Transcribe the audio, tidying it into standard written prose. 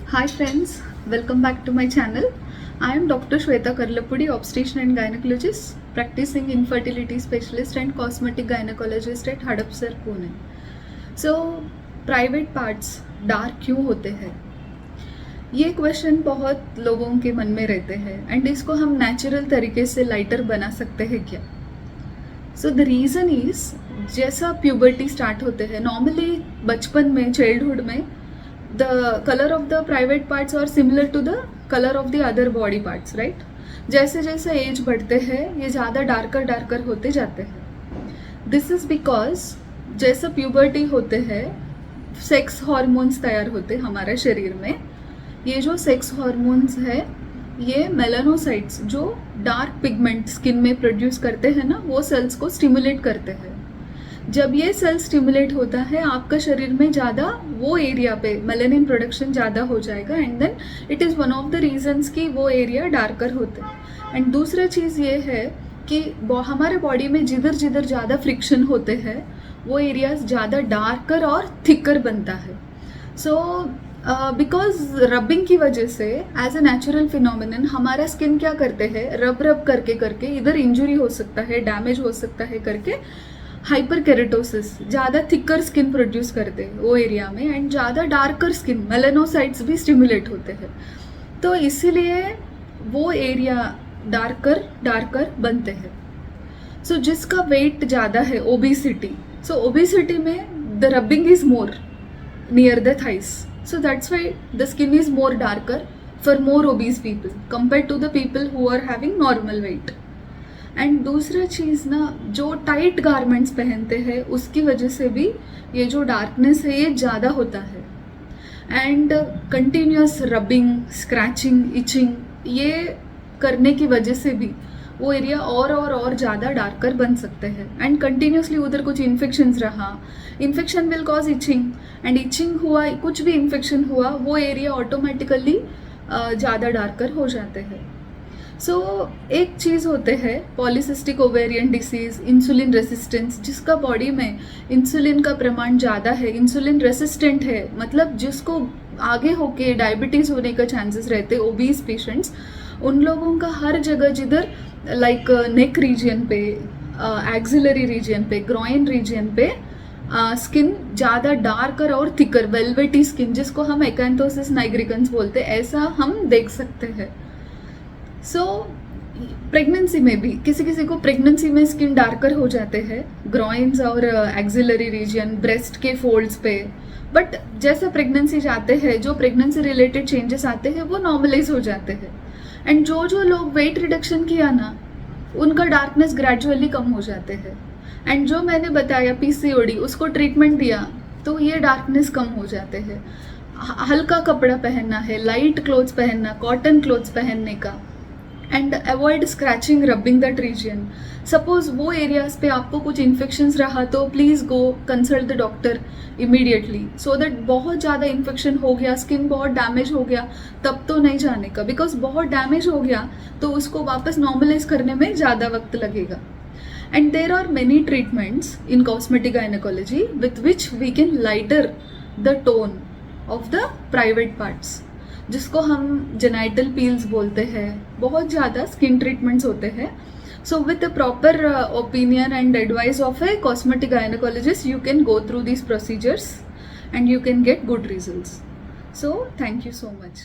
Hi friends, welcome back to my channel. I am Dr. Shweta Karlapudi, obstetrician and gynecologist, practicing infertility specialist and cosmetic gynecologist at Hadapsar, Pune. So, private parts dark क्यों होते हैं? ये question बहुत लोगों के मन में रहते हैं एंड इसको हम नेचुरल तरीके से लाइटर बना सकते हैं क्या? सो द रीज़न इज जैसा प्यूबर्टी स्टार्ट होते हैं नॉर्मली बचपन में चाइल्डहुड में the color of the private parts are similar to the color of the other body parts, right? जैसे जैसे एज बढ़ते हैं ये ज़्यादा डार्कर होते जाते हैं. दिस इज़ बिकॉज जैसा प्यूबर्टी होते हैं सेक्स हार्मोन्स तैयार होते हमारे शरीर में. ये जो सेक्स हार्मोन्स है ये मेलानोसाइट्स जो डार्क पिगमेंट स्किन में प्रोड्यूस करते हैं ना, वो सेल्स को स्टिमुलेट करते हैं. जब ये सेल स्टिमुलेट होता है आपका शरीर में ज़्यादा वो एरिया पे मेलानिन प्रोडक्शन ज़्यादा हो जाएगा and then it is one of the reasons कि वो एरिया डार्कर होते हैं. एंड दूसरा चीज़ ये है कि हमारे बॉडी में जिधर जिधर ज़्यादा फ्रिक्शन होते हैं वो एरियाज ज़्यादा डार्कर और थिकर बनता है. सो बिकॉज रबिंग की वजह से एज अ नेचुरल फिनोमिनन हमारा स्किन क्या करते हैं, रब करके करके इधर इंजुरी हो सकता है, डैमेज हो सकता है करके हाइपर केरेटोसिस ज़्यादा थिकर स्किन प्रोड्यूस करते हैं वो एरिया में एंड ज़्यादा डार्कर स्किन मेलानोसाइट्स भी स्टिमुलेट होते हैं. तो इसीलिए वो एरिया डार्कर बनते हैं. सो जिसका वेट ज़्यादा है ओबेसिटी, सो ओबेसिटी में the rubbing is more near the thighs, so that's why the skin is more darker for more obese people compare to the people who are having normal weight. And दूसरा चीज़ ना, जो tight garments पहनते हैं उसकी वजह से भी ये जो डार्कनेस है ये ज़्यादा होता है. And continuous rubbing, scratching, itching ये करने की वजह से भी वो एरिया और ज़्यादा डार्कर बन सकते हैं. एंड कंटिन्यूसली उधर कुछ इन्फेक्शंस रहा, infection will cause etching and itching हुआ, कुछ भी इन्फेक्शन हुआ वो एरिया ऑटोमेटिकली ज़्यादा डार्कर हो जाते हैं. सो एक चीज़ होते हैं polycystic ovarian disease, insulin resistance, जिसका बॉडी में इंसुलिन का प्रमाण ज़्यादा है, इंसुलिन रेसिस्टेंट है, मतलब जिसको आगे होके डायबिटीज़ होने का चांसेस रहते, ओबीज पेशेंट्स, उन लोगों का हर जगह जिधर लाइक नेक रीजन पे, एक्सिलरी रीजन पे, ग्रॉइन रीजन पे स्किन ज़्यादा डार्कर और थिकर वेलवेटी स्किन, जिसको हम एक्यांथोसिस नाइग्रिकन्स बोलते हैं, ऐसा हम देख सकते हैं. सो प्रेगनेंसी में भी किसी को प्रेगनेंसी में स्किन डार्कर हो जाते हैं, ग्रॉइन्स और एक्सिलरी रीजन, ब्रेस्ट के फोल्ड्स पे. बट जैसे प्रेगनेंसी जाते हैं जो प्रेगनेंसी रिलेटेड चेंजेस आते हैं वो नॉर्मलाइज हो जाते हैं. एंड जो लोग वेट रिडक्शन किया ना उनका डार्कनेस ग्रेजुअली कम हो जाते हैं. एंड जो मैंने बताया पीसीओडी, उसको ट्रीटमेंट दिया तो ये डार्कनेस कम हो जाते हैं. हल्का कपड़ा पहनना है, लाइट क्लोथ्स पहनना, कॉटन क्लोथ्स पहनने का, and avoid scratching, rubbing that reason. Suppose वो एरियाज पे आपको कुछ इन्फेक्शंस रहा तो please go consult the doctor immediately, so that बहुत ज़्यादा इन्फेक्शन हो गया, स्किन बहुत डैमेज हो गया तब तो नहीं जाने का, बिकॉज बहुत डैमेज हो गया तो उसको वापस नॉर्मलाइज करने में ज़्यादा वक्त लगेगा. And there are many treatments in cosmetic gynaecology with which we can lighter the tone of the private parts, जिसको हम जेनाइटल पील्स बोलते हैं. बहुत ज़्यादा स्किन ट्रीटमेंट्स होते हैं. So with the proper opinion and advice of A cosmetic gynaecologist you can go through these procedures and you can get good results. So thank you so much.